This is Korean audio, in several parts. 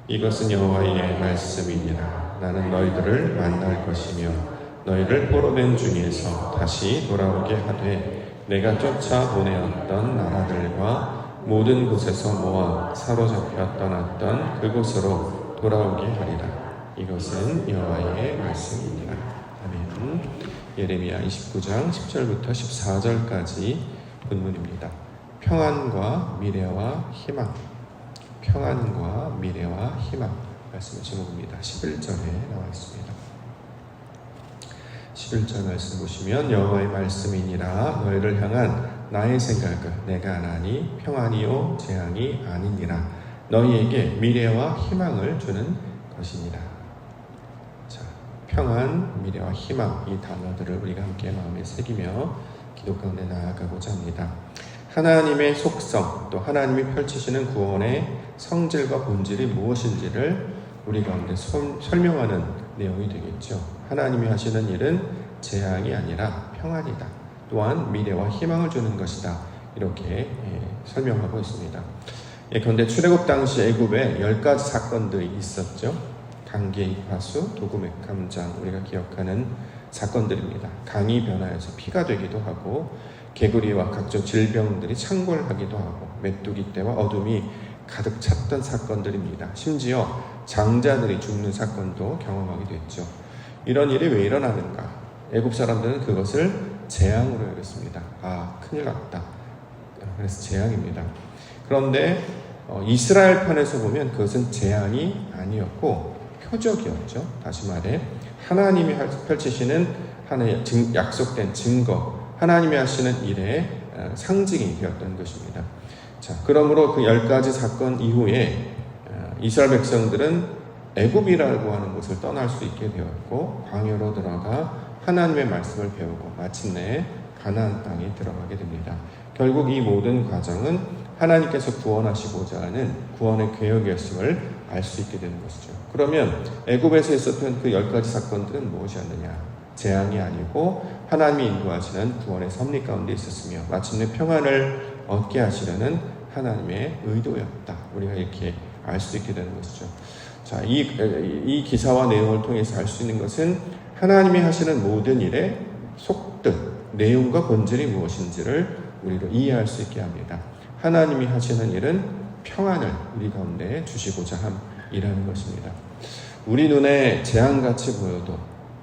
이것은 여호와의 말씀이니라. 나는 너희들을 만날 것이며 너희를 포로된 중에서 다시 돌아오게 하되 내가 쫓아 보내었던 나라들과 모든 곳에서 모아 사로잡혀 떠났던 그곳으로 돌아오게 하리라. 이것은 여호와의 말씀이니라. 아멘. 예레미야 29장 10절부터 14절까지 본문입니다. 평안과 미래와 희망, 평안과 미래와 희망 말씀의 제목입니다. 11절에 나와 있습니다. 11절 말씀 보시면 여호와의 말씀이니라. 너희를 향한 나의 생각을 내가 아나니 평안이요 재앙이 아니니라. 너희에게 미래와 희망을 주는 것이니라. 자, 평안, 미래와 희망 이 단어들을 우리가 함께 마음에 새기며 기도 가운데 나아가고자 합니다. 하나님의 속성, 또 하나님이 펼치시는 구원의 성질과 본질이 무엇인지를 우리 가운데 설명하는 내용이 되겠죠. 하나님이 하시는 일은 재앙이 아니라 평안이다. 또한 미래와 희망을 주는 것이다. 이렇게 설명하고 있습니다. 그런데 출애굽 당시 애굽에 10가지 사건들이 있었죠. 강기, 화수, 도구맥, 감장, 우리가 기억하는 사건들입니다. 강이 변하여서 피가 되기도 하고 개구리와 각종 질병들이 창궐하기도 하고 메뚜기 떼와 어둠이 가득 찼던 사건들입니다. 심지어 장자들이 죽는 사건도 경험하게 됐죠. 이런 일이 왜 일어나는가? 애굽 사람들은 그것을 재앙으로 여겼습니다. 아, 큰일 났다. 그래서 재앙입니다. 그런데 이스라엘 편에서 보면 그것은 재앙이 아니었고 표적이었죠. 다시 말해 하나님이 펼치시는 하나의 약속된 증거, 하나님이 하시는 일의 상징이 되었던 것입니다. 자, 그러므로 그 10가지 사건 이후에 이스라엘 백성들은 애굽이라고 하는 곳을 떠날 수 있게 되었고 광야로 들어가 하나님의 말씀을 배우고 마침내 가나안 땅에 들어가게 됩니다. 결국 이 모든 과정은 하나님께서 구원하시고자 하는 구원의 계획이었음을 알 수 있게 되는 것이죠. 그러면 애굽에서 있었던 그 10가지 사건들은 무엇이었느냐? 재앙이 아니고 하나님이 인도하시는 구원의 섭리 가운데 있었으며 마침내 평안을 얻게 하시려는 하나님의 의도였다. 우리가 이렇게 알 수 있게 되는 것이죠. 자, 이 기사와 내용을 통해서 알 수 있는 것은 하나님이 하시는 모든 일의 속뜻, 내용과 본질이 무엇인지를 우리로 이해할 수 있게 합니다. 하나님이 하시는 일은 평안을 우리 가운데 주시고자 함이라는 것입니다. 우리 눈에 재앙같이 보여도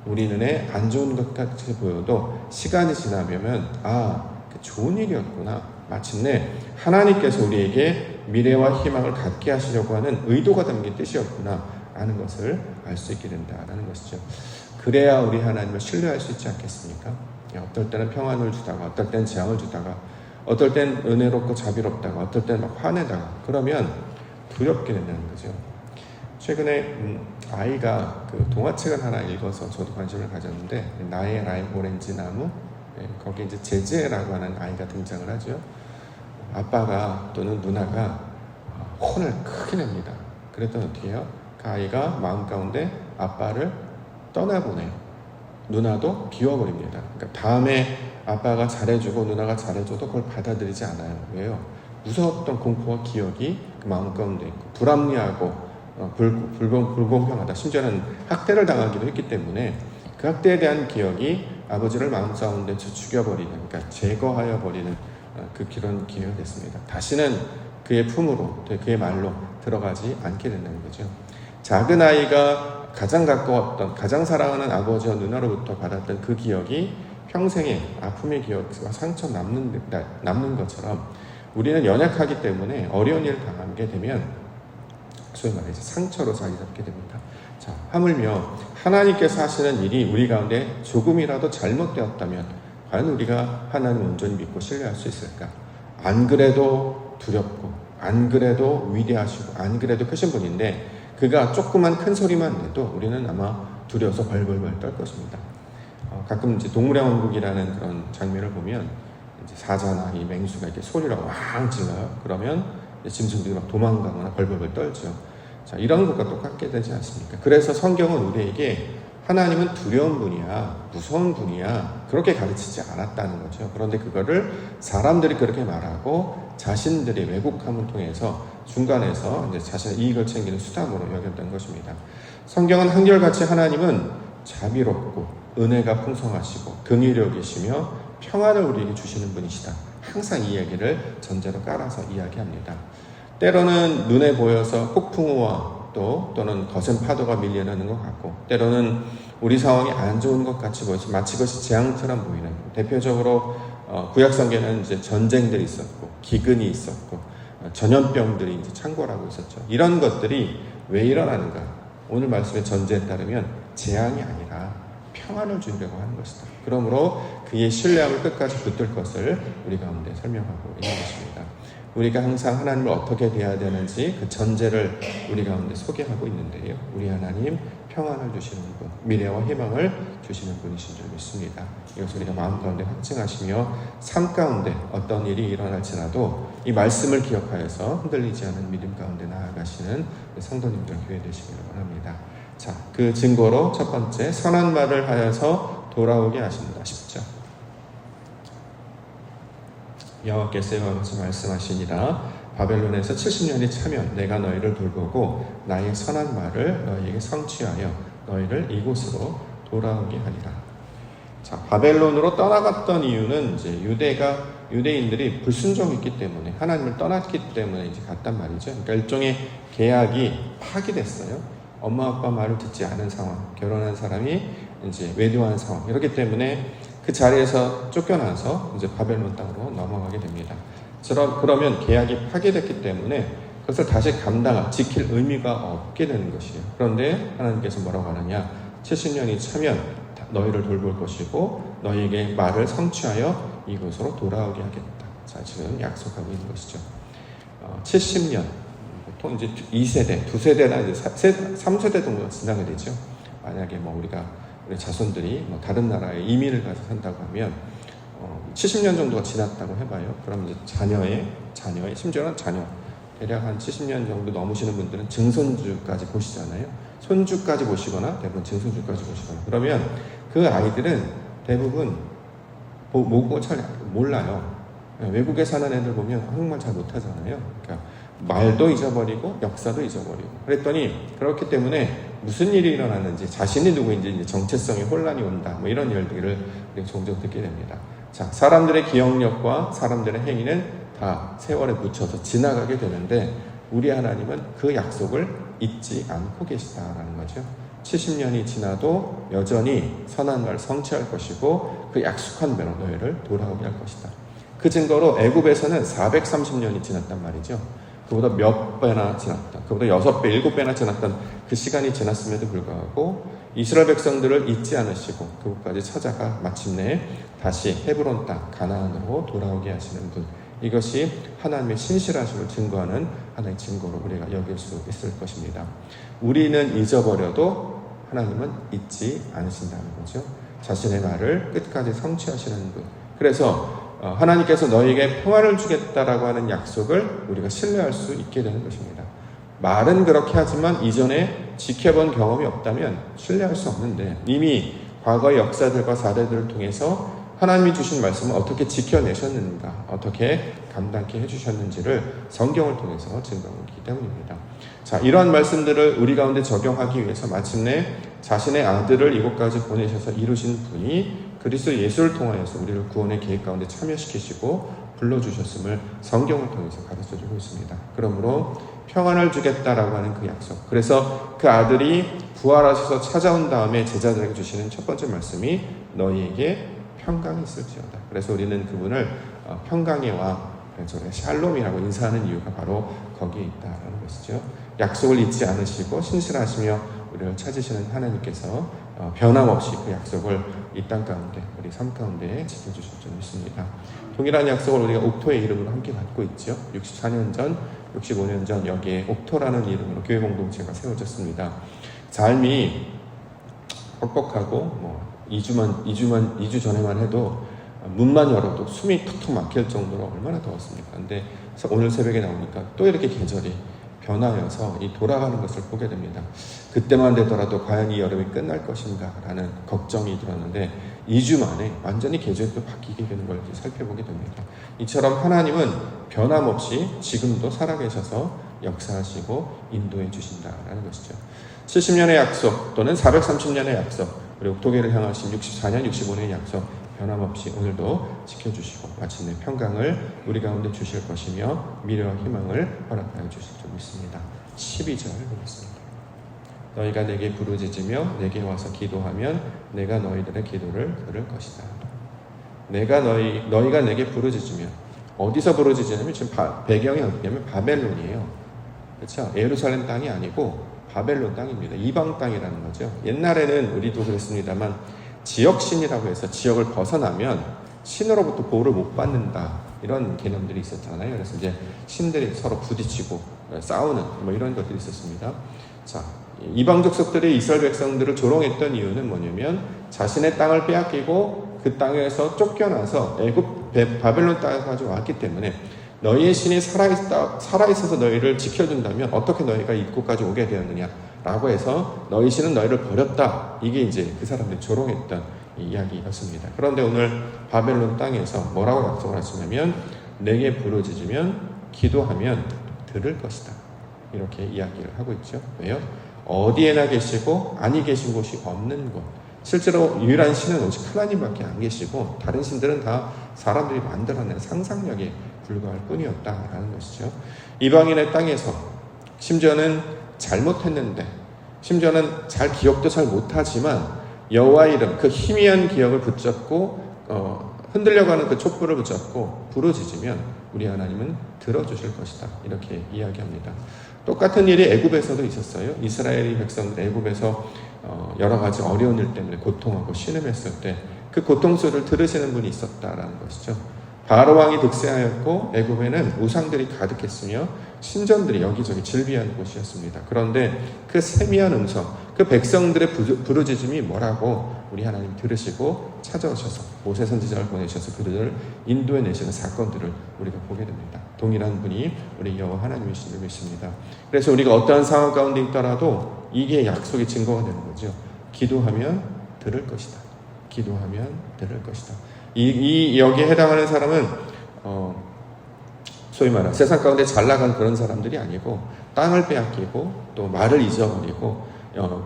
우리 눈에 안 좋은 것 같이 보여도 시간이 지나면 좋은 일이었구나. 마침내 하나님께서 우리에게 미래와 희망을 갖게 하시려고 하는 의도가 담긴 뜻이었구나 하는 것을 알 수 있게 된다는 것이죠. 그래야 우리 하나님을 신뢰할 수 있지 않겠습니까? 어떨 때는 평안을 주다가 어떨 때는 재앙을 주다가 어떨 땐 은혜롭고 자비롭다가 어떨 때는 막 화내다가 그러면 두렵게 된다는 거죠. 최근에 아이가 그 동화책을 하나 읽어서 저도 관심을 가졌는데 나의 라임 오렌지 나무 거기 이제 제제라고 하는 아이가 등장을 하죠. 아빠가 또는 누나가 혼을 크게 냅니다. 그랬더니 어떻게 해요? 그 아이가 마음 가운데 아빠를 떠나보내요. 누나도 비워버립니다. 그러니까 다음에 아빠가 잘해주고 누나가 잘해줘도 그걸 받아들이지 않아요. 왜요? 무서웠던 공포와 기억이 그 마음 가운데 있고 불합리하고 불공평하다. 심지어는 학대를 당하기도 했기 때문에 그 학대에 대한 기억이 아버지를 마음 가운데 죽여버리는, 그러니까 제거하여 버리는 그런 기회가 됐습니다. 다시는 그의 품으로, 그의 말로 들어가지 않게 된다는 거죠. 작은 아이가 가장 가까웠던, 가장 사랑하는 아버지와 누나로부터 받았던 그 기억이 평생의 아픔의 기억과 상처 남는 것처럼 우리는 연약하기 때문에 어려운 일을 당하게 되면 소위 말해서 상처로 자리 잡게 됩니다. 자, 하물며 하나님께서 하시는 일이 우리 가운데 조금이라도 잘못되었다면 과연 우리가 하나님을 온전히 믿고 신뢰할 수 있을까? 안 그래도 두렵고 안 그래도 위대하시고 안 그래도 크신 분인데 그가 조그만 큰 소리만 내도 우리는 아마 두려워서 벌벌벌 떨 것입니다. 가끔 이제 동물의 왕국이라는 그런 장면을 보면 이제 사자나 이 맹수가 이렇게 소리를 왕 질러요. 그러면 짐승들이 막 도망가거나 벌벌벌 떨죠. 자, 이런 것과 똑같게 되지 않습니까? 그래서 성경은 우리에게 하나님은 두려운 분이야, 무서운 분이야, 그렇게 가르치지 않았다는 거죠. 그런데 그거를 사람들이 그렇게 말하고 자신들이 왜곡함을 통해서 중간에서 이제 자신의 이익을 챙기는 수단으로 여겼던 것입니다. 성경은 한결같이 하나님은 자비롭고 은혜가 풍성하시고 긍휼력이시며 평안을 우리에게 주시는 분이시다. 항상 이 얘기를 전제로 깔아서 이야기합니다. 때로는 눈에 보여서 폭풍우와 또는 거센 파도가 밀려나는 것 같고, 때로는 우리 상황이 안 좋은 것 같이 보이지 마치 그것이 재앙처럼 보이는, 대표적으로 구약성경에는 이제 전쟁들이 있었고 기근이 있었고 전염병들이 이제 창궐하고 있었죠. 이런 것들이 왜 일어나는가? 오늘 말씀의 전제에 따르면 재앙이 아니라 평안을 주려고 하는 것이다. 그러므로 그의 신뢰함을 끝까지 붙들 것을 우리 가운데 설명하고 있는 것입니다. 우리가 항상 하나님을 어떻게 대해야 되는지 그 전제를 우리 가운데 소개하고 있는데요. 우리 하나님 평안을 주시는 분, 미래와 희망을 주시는 분이신 줄 믿습니다. 이것을 우리가 마음 가운데 확증하시며 삶 가운데 어떤 일이 일어날지라도 이 말씀을 기억하여서 흔들리지 않은 믿음 가운데 나아가시는 성도님들 교회 되시기를 원합니다. 자, 그 증거로 첫 번째, 선한 말을 하여서 돌아오게 하신다. 10절. 여호와께서 말씀하시니라 바벨론에서 70년이 차면 내가 너희를 돌보고 나의 선한 말을 너희에게 성취하여 너희를 이곳으로 돌아오게 하리라. 자, 바벨론으로 떠나갔던 이유는 이제 유대인들이 불순종했기 때문에, 하나님을 떠났기 때문에 이제 갔단 말이죠. 그러니까 일종의 계약이 파기됐어요. 엄마 아빠 말을 듣지 않은 상황, 결혼한 사람이 이제 외도한 상황, 이렇기 때문에 그 자리에서 쫓겨나서 이제 바벨론 땅으로 넘어가게 됩니다. 그러면 계약이 파괴됐기 때문에 그것을 다시 지킬 의미가 없게 되는 것이에요. 그런데 하나님께서 뭐라고 하느냐? 70년이 차면 너희를 돌볼 것이고 너희에게 말을 성취하여 이곳으로 돌아오게 하겠다. 자, 지금 약속하고 있는 것이죠. 70년, 보통 이제 2세대, 2세대나 이제 3세대 정도가 지나게 되죠. 만약에 우리 자손들이 다른 나라에 이민을 가서 산다고 하면 70년 정도가 지났다고 해봐요. 그럼 이제 자녀의 심지어는 자녀, 대략 한 70년 정도 넘으시는 분들은 증손주까지 보시잖아요. 손주까지 보시거나 대부분 증손주까지 보시거나, 그러면 그 아이들은 대부분 모국어 잘 몰라요. 외국에 사는 애들 보면 한국말 잘 못하잖아요. 그러니까 말도 잊어버리고 역사도 잊어버리고, 그랬더니 그렇기 때문에 무슨 일이 일어났는지, 자신이 누구인지 이제 정체성의 혼란이 온다, 이런 일들을 종종 듣게 됩니다. 자, 사람들의 기억력과 사람들의 행위는 다 세월에 묻혀서 지나가게 되는데 우리 하나님은 그 약속을 잊지 않고 계시다라는 거죠. 70년이 지나도 여전히 선한 말 성취할 것이고 그 약속한 대로 너희를 돌아오게 할 것이다. 그 증거로 애굽에서는 430년이 지났단 말이죠. 그보다 몇 배나 지났다, 그보다 6배, 7배나 지났던 그 시간이 지났음에도 불구하고 이스라엘 백성들을 잊지 않으시고 그곳까지 찾아가 마침내 다시 헤브론 땅 가나안으로 돌아오게 하시는 분, 이것이 하나님의 신실하심을 증거하는 하나의 증거로 우리가 여길 수 있을 것입니다. 우리는 잊어버려도 하나님은 잊지 않으신다는 거죠. 자신의 말을 끝까지 성취하시는 분. 그래서 하나님께서 너희에게 평화를 주겠다라고 하는 약속을 우리가 신뢰할 수 있게 되는 것입니다. 말은 그렇게 하지만 이전에 지켜본 경험이 없다면 신뢰할 수 없는데, 이미 과거의 역사들과 사례들을 통해서 하나님이 주신 말씀을 어떻게 지켜내셨는가, 어떻게 감당케 해주셨는지를 성경을 통해서 증거하기 때문입니다. 자, 이러한 말씀들을 우리 가운데 적용하기 위해서 마침내 자신의 아들을 이곳까지 보내셔서 이루신 분이 그리스도 예수를 통하여서 우리를 구원의 계획 가운데 참여시키시고 불러주셨음을 성경을 통해서 가르쳐주고 있습니다. 그러므로 평안을 주겠다라고 하는 그 약속, 그래서 그 아들이 부활하셔서 찾아온 다음에 제자들에게 주시는 첫 번째 말씀이 너희에게 평강이 있을지어다. 그래서 우리는 그분을 평강의 왕, 그래서 샬롬이라고 인사하는 이유가 바로 거기에 있다라는 것이죠. 약속을 잊지 않으시고 신실하시며 우리를 찾으시는 하나님께서 변함없이 그 약속을 이 땅 가운데, 우리 삶 가운데 지켜주실 줄 믿습니다. 동일한 약속을 우리가 옥토의 이름으로 함께 받고 있죠. 64년 전, 65년 전 여기에 옥토라는 이름으로 교회 공동체가 세워졌습니다. 삶이 뻑뻑하고 2주 전에만 해도 문만 열어도 숨이 턱턱 막힐 정도로 얼마나 더웠습니까? 근데 오늘 새벽에 나오니까 또 이렇게 계절이 변하여서 이 돌아가는 것을 보게 됩니다. 그때만 되더라도 과연 이 여름이 끝날 것인가 라는 걱정이 들었는데 2주 만에 완전히 계절이 또 바뀌게 되는 걸 살펴보게 됩니다. 이처럼 하나님은 변함없이 지금도 살아계셔서 역사하시고 인도해 주신다라는 것이죠. 70년의 약속 또는 430년의 약속, 그리고 독일을 향하신 64년, 65년의 약속 변함없이 오늘도 지켜주시고 마침내 평강을 우리 가운데 주실 것이며 미래와 희망을 허락하여 주실 줄 믿습니다. 12절 보겠습니다. 너희가 내게 부르짖으며 내게 와서 기도하면 내가 너희들의 기도를 들을 것이다. 너희가 내게 부르짖으면, 어디서 부르짖으냐면 지금 배경이 어디냐면 바벨론이에요. 그렇죠? 예루살렘 땅이 아니고 바벨론 땅입니다. 이방 땅이라는 거죠. 옛날에는 우리도 그랬습니다만 지역신이라고 해서 지역을 벗어나면 신으로부터 보호를 못 받는다, 이런 개념들이 있었잖아요. 그래서 이제 신들이 서로 부딪히고 싸우는 뭐 이런 것들이 있었습니다. 자, 이방 족속들이 이스라엘 백성들을 조롱했던 이유는 뭐냐면 자신의 땅을 빼앗기고 그 땅에서 쫓겨나서 애굽 바벨론 땅까지 왔기 때문에 너희의 신이 살아있어서 너희를 지켜준다면 어떻게 너희가 이곳까지 오게 되었느냐 라고 해서 너희 신은 너희를 버렸다. 이게 이제 그 사람들이 조롱했던 이야기였습니다. 그런데 오늘 바벨론 땅에서 뭐라고 약속을 하시냐면 내게 부르짖으면 기도하면 들을 것이다. 이렇게 이야기를 하고 있죠. 왜요? 어디에나 계시고 아니 계신 곳이 없는 곳. 실제로 유일한 신은 오직 하나님밖에 안 계시고 다른 신들은 다 사람들이 만들어낸 상상력에 불과할 뿐이었다라는 것이죠. 이방인의 땅에서 심지어는 잘못했는데, 심지어는 잘 기억도 잘 못하지만 여호와 이름, 그 희미한 기억을 붙잡고 흔들려가는 그 촛불을 붙잡고 부르짖으면 우리 하나님은 들어주실 것이다. 이렇게 이야기합니다. 똑같은 일이 애굽에서도 있었어요. 이스라엘의 백성들 애굽에서 여러 가지 어려운 일 때문에 고통하고 신음했을 때 그 고통 소리를 들으시는 분이 있었다라는 것이죠. 바로 왕이 득세하였고 애굽에는 우상들이 가득했으며 신전들이 여기저기 즐비한 곳이었습니다. 그런데 그 세미한 음성, 그 백성들의 부르짖음이 뭐라고 우리 하나님 들으시고 찾아오셔서 모세 선지자를 보내셔서 그들을 인도해 내시는 사건들을 우리가 보게 됩니다. 동일한 분이 우리 여호와 하나님이신 줄 믿습니다. 그래서 우리가 어떠한 상황 가운데 있더라도 이게 약속의 증거가 되는 거죠. 기도하면 들을 것이다. 기도하면 들을 것이다. 여기에 해당하는 사람은 소위 말하는 세상 가운데 잘 나간 그런 사람들이 아니고 땅을 빼앗기고 또 말을 잊어버리고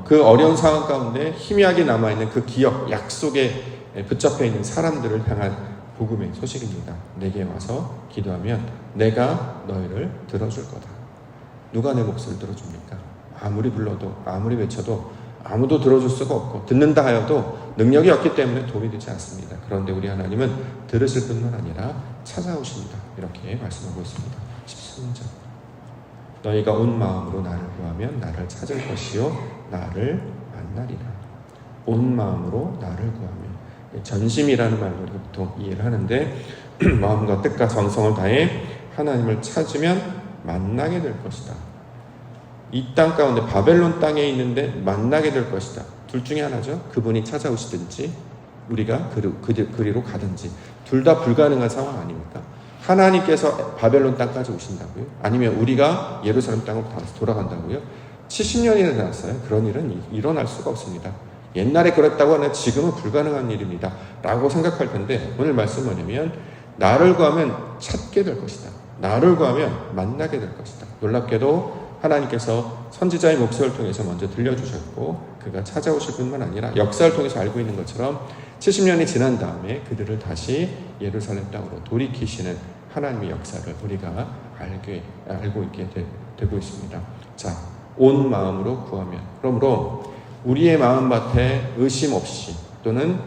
그 어려운 상황 가운데 희미하게 남아있는 그 기억, 약속에 붙잡혀 있는 사람들을 향한 복음의 소식입니다. 내게 와서 기도하면 내가 너희를 들어줄 거다. 누가 내 목소리를 들어줍니까? 아무리 불러도 아무리 외쳐도 아무도 들어줄 수가 없고 듣는다 하여도 능력이 없기 때문에 도움이 되지 않습니다. 그런데 우리 하나님은 들으실 뿐만 아니라 찾아오신다. 이렇게 말씀하고 있습니다. 13절 너희가 온 마음으로 나를 구하면 나를 찾을 것이요 나를 만나리라. 온 마음으로 나를 구하면, 전심이라는 말로 보통 이해를 하는데 마음과 뜻과 정성을 다해 하나님을 찾으면 만나게 될 것이다. 이 땅 가운데 바벨론 땅에 있는데 만나게 될 것이다. 둘 중에 하나죠. 그분이 찾아오시든지 우리가 그리로 가든지, 둘 다 불가능한 상황 아닙니까? 하나님께서 바벨론 땅까지 오신다고요? 아니면 우리가 예루살렘 땅으로 다시 돌아간다고요? 70년이나 지났어요. 그런 일은 일어날 수가 없습니다. 옛날에 그랬다고 하면 지금은 불가능한 일입니다 라고 생각할 텐데 오늘 말씀은 뭐냐면 나를 구하면 찾게 될 것이다. 나를 구하면 만나게 될 것이다. 놀랍게도 하나님께서 선지자의 목소리를 통해서 먼저 들려주셨고 그가 찾아오실 뿐만 아니라 역사를 통해서 알고 있는 것처럼 70년이 지난 다음에 그들을 다시 예루살렘 땅으로 돌이키시는 하나님의 역사를 우리가 알고 있게 되고 있습니다. 자, 온 마음으로 구하면, 그러므로 우리의 마음밭에 의심 없이 또는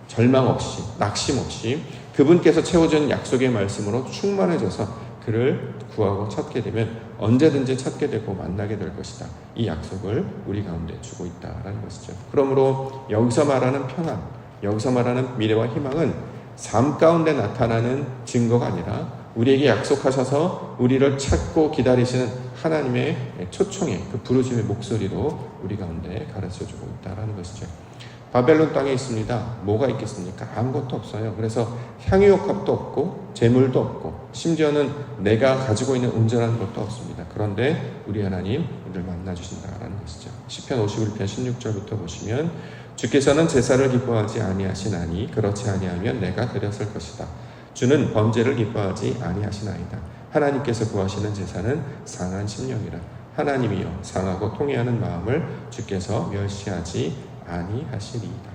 절망 없이 낙심 없이 그분께서 채워준 약속의 말씀으로 충만해져서 그를 구하고 찾게 되면 언제든지 찾게 되고 만나게 될 것이다. 이 약속을 우리 가운데 주고 있다라는 것이죠. 그러므로 여기서 말하는 평안, 여기서 말하는 미래와 희망은 삶 가운데 나타나는 증거가 아니라 우리에게 약속하셔서 우리를 찾고 기다리시는 하나님의 초청의 그 부르심의 목소리로 우리 가운데 가르쳐주고 있다라는 것이죠. 바벨론 땅에 있습니다. 뭐가 있겠습니까? 아무것도 없어요. 그래서 향유옥합도 없고 재물도 없고 심지어는 내가 가지고 있는 온전한 것도 없습니다. 그런데 우리 하나님 우리를 만나주신다라는 것이죠. 시편 51편 16절부터 보시면 주께서는 제사를 기뻐하지 아니하시나니 그렇지 아니하면 내가 드렸을 것이다. 주는 범죄를 기뻐하지 아니하시나이다. 하나님께서 구하시는 제사는 상한 심령이라. 하나님이여 상하고 통회하는 마음을 주께서 멸시하지 아니하시리이다.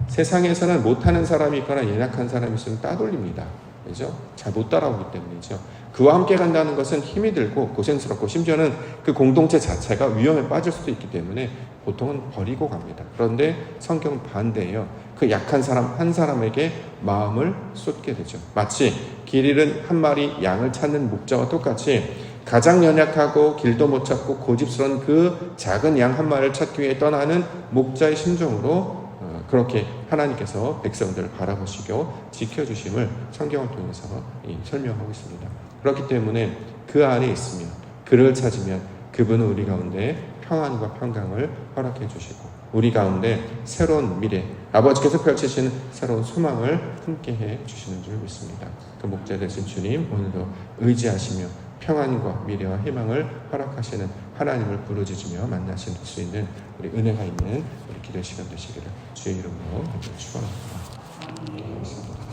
세상에서는 못하는 사람이 있거나 연약한 사람이 있으면 따돌립니다. 그죠? 잘 못 따라오기 때문이죠. 그와 함께 간다는 것은 힘이 들고 고생스럽고 심지어는 그 공동체 자체가 위험에 빠질 수도 있기 때문에 보통은 버리고 갑니다. 그런데 성경은 반대예요. 그 약한 사람 한 사람에게 마음을 쏟게 되죠. 마치 길 잃은 한 마리 양을 찾는 목자와 똑같이 가장 연약하고 길도 못 찾고 고집스러운 그 작은 양 한 마리를 찾기 위해 떠나는 목자의 심정으로 그렇게 하나님께서 백성들을 바라보시고 지켜주심을 성경을 통해서 설명하고 있습니다. 그렇기 때문에 그 안에 있으면 그를 찾으면 그분은 우리 가운데 평안과 평강을 허락해 주시고 우리 가운데 새로운 미래 아버지께서 펼치시는 새로운 소망을 함께해 주시는 줄 믿습니다. 그 목자 되신 주님 오늘도 의지하시며 평안과 미래와 희망을 허락하시는 하나님을 부르짖으며 만나실 수 있는 우리 은혜가 있는 우리 기도 시간 되시기를 주의 이름으로 축원합니다.